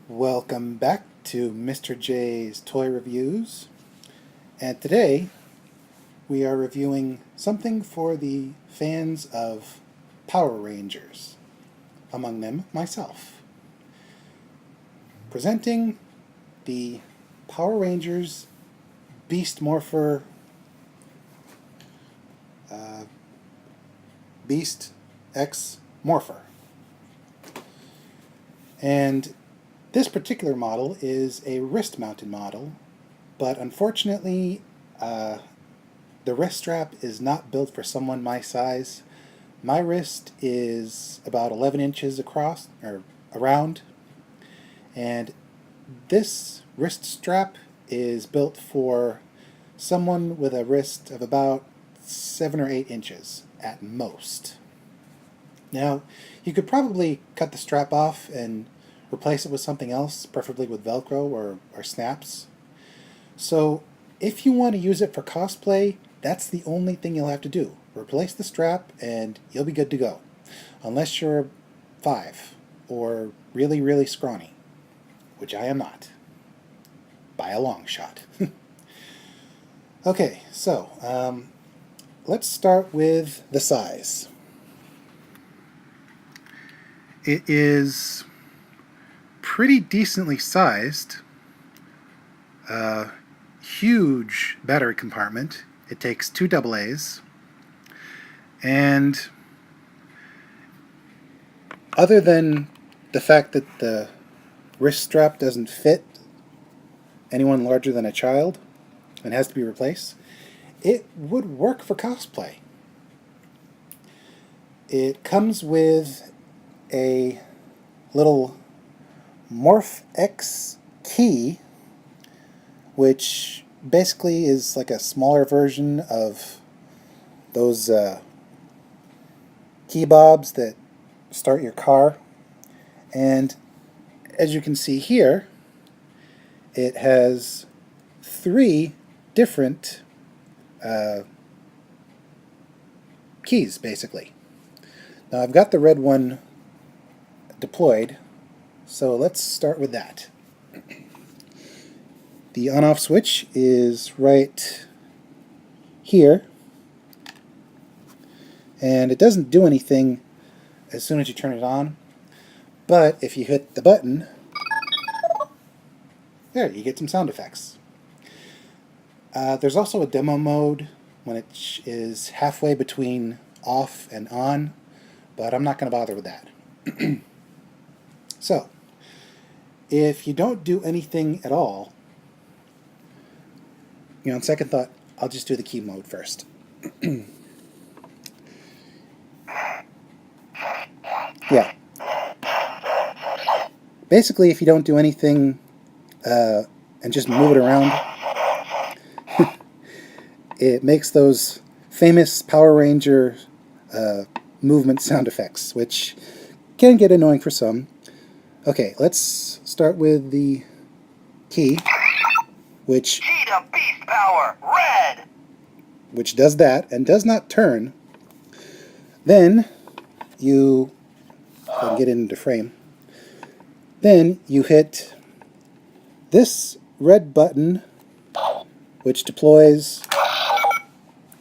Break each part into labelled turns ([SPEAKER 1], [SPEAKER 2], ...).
[SPEAKER 1] Welcome back to Mr. J's Toy Reviews, and today we are reviewing something for the fans of Power Rangers, among them myself. Presenting the Power Rangers Beast Morpher Beast X Morpher. And this particular model is a wrist-mounted model, but unfortunately, the wrist strap is not built for someone my size. My wrist is about 11 inches across, or around, and this wrist strap is built for someone with a wrist of about 7 or 8 inches at most. Now, you could probably cut the strap off and replace it with something else, preferably with Velcro or snaps. So if you want to use it for cosplay, that's the only thing you'll have to do. Replace the strap and you'll be good to go. Unless you're 5 or really, really scrawny, which I am not, by a long shot. Okay, so let's start with the size. It is pretty decently sized. Huge battery compartment. It takes 2 AA's. And other than the fact that the wrist strap doesn't fit anyone larger than a child and has to be replaced, it would work for cosplay. It comes with a little Morph X key, which basically is like a smaller version of those key bobs that start your car. And as you can see here, it has 3 different keys, basically. Now I've got the red one deployed, so let's start with that. The on-off switch is right here, and it doesn't do anything as soon as you turn it on, but if you hit the button, there, you get some sound effects. There's also a demo mode when it is halfway between off and on, but I'm not going to bother with that. So, if you don't do anything at all, on second thought, I'll just do the key mode first. Yeah. Basically, if you don't do anything and just move it around, it makes those famous Power Ranger movement sound effects, which can get annoying for some. Okay, let's start with the key, which
[SPEAKER 2] Beast Power Red,
[SPEAKER 1] which does that and does not turn. Then you can get it into frame. Then you hit this red button, which deploys.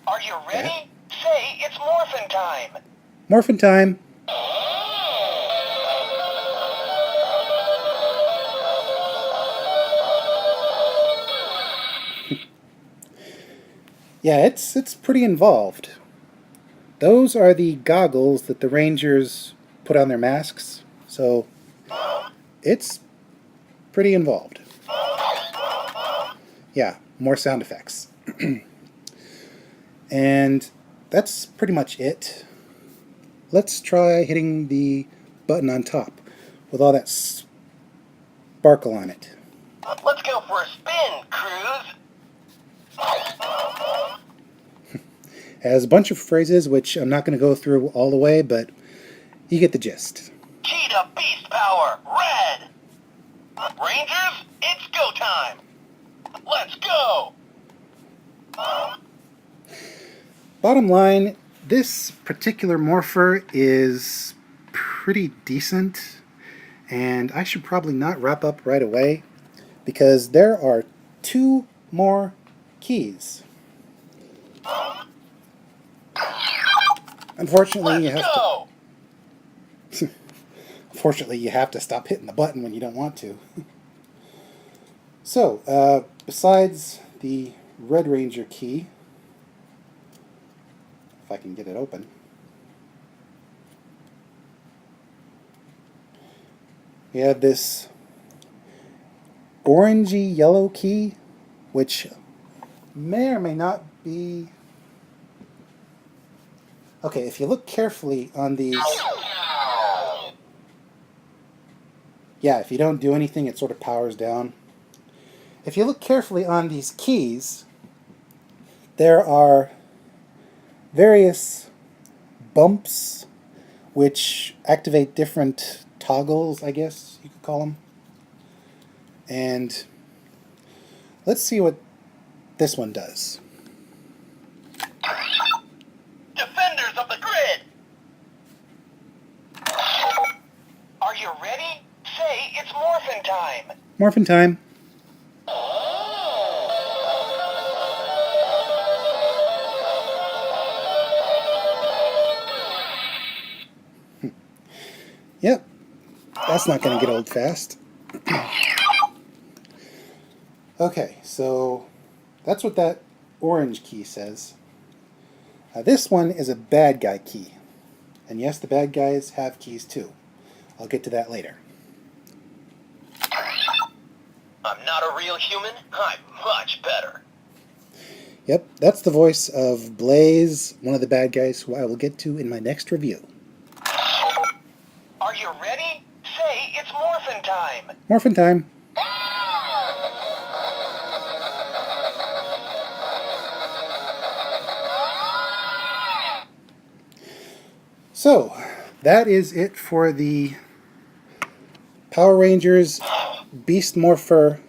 [SPEAKER 2] Are you ready?
[SPEAKER 1] That.
[SPEAKER 2] Say it's morphin' time.
[SPEAKER 1] Morphin' time. Yeah, it's pretty involved. Those are the goggles that the Rangers put on their masks, so it's pretty involved. Yeah, more sound effects. And that's pretty much it. Let's try hitting the button on top with all that sparkle on it.
[SPEAKER 2] Let's go for a spin, Cruz.
[SPEAKER 1] Has a bunch of phrases which I'm not going to go through all the way, but you get the gist.
[SPEAKER 2] Cheetah Beast Power Red. Rangers, it's go time. Let's go.
[SPEAKER 1] Bottom line, this particular Morpher is pretty decent. And I should probably not wrap up right away because there are 2 more keys. Unfortunately, you
[SPEAKER 2] Let's
[SPEAKER 1] have
[SPEAKER 2] go!
[SPEAKER 1] to. Unfortunately, you have to stop hitting the button when you don't want to. So, besides the Red Ranger key, if I can get it open, we have this orangey yellow key, which may or may not be. Okay, if you look carefully on these, yeah, if you don't do anything, it sort of powers down. If you look carefully on these keys, there are various bumps which activate different toggles, I guess you could call them. And let's see what this one does.
[SPEAKER 2] Defenders of the grid! Are you ready? Say it's morphin' time!
[SPEAKER 1] Morphin' time. Yep, that's not going to get old fast. Okay, so that's what that orange key says. This one is a bad guy key. And yes, the bad guys have keys too. I'll get to that later.
[SPEAKER 2] I'm not a real human. I'm much better.
[SPEAKER 1] Yep, that's the voice of Blaze, one of the bad guys who I will get to in my next review.
[SPEAKER 2] Are you ready? Say it's morphin' time!
[SPEAKER 1] Morphin' time. So, that is it for the Power Rangers Beast Morpher,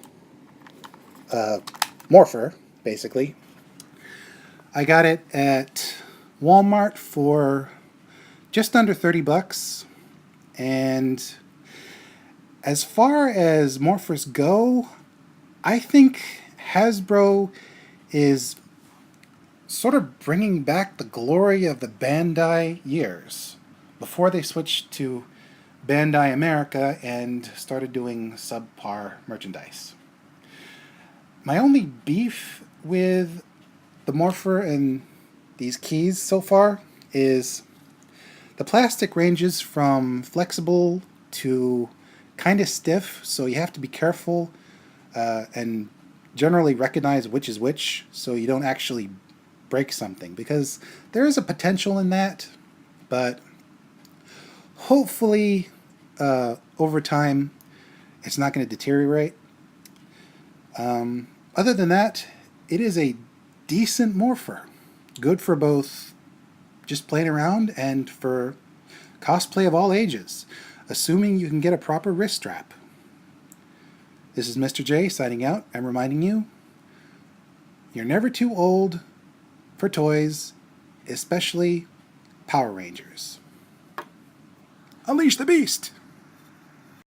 [SPEAKER 1] Morpher, basically. I got it at Walmart for just under $30. And as far as Morphers go, I think Hasbro is sort of bringing back the glory of the Bandai years before they switched to Bandai America and started doing subpar merchandise. My only beef with the Morpher and these keys so far is the plastic ranges from flexible to kind of stiff, so you have to be careful and generally recognize which is which so you don't actually break something, because there is a potential in that, but hopefully over time it's not going to deteriorate. Other than that, it is a decent Morpher. Good for both just playing around and for cosplay of all ages, assuming you can get a proper wrist strap. This is Mr. J signing out and reminding you, you're never too old for toys, especially Power Rangers. Unleash the Beast!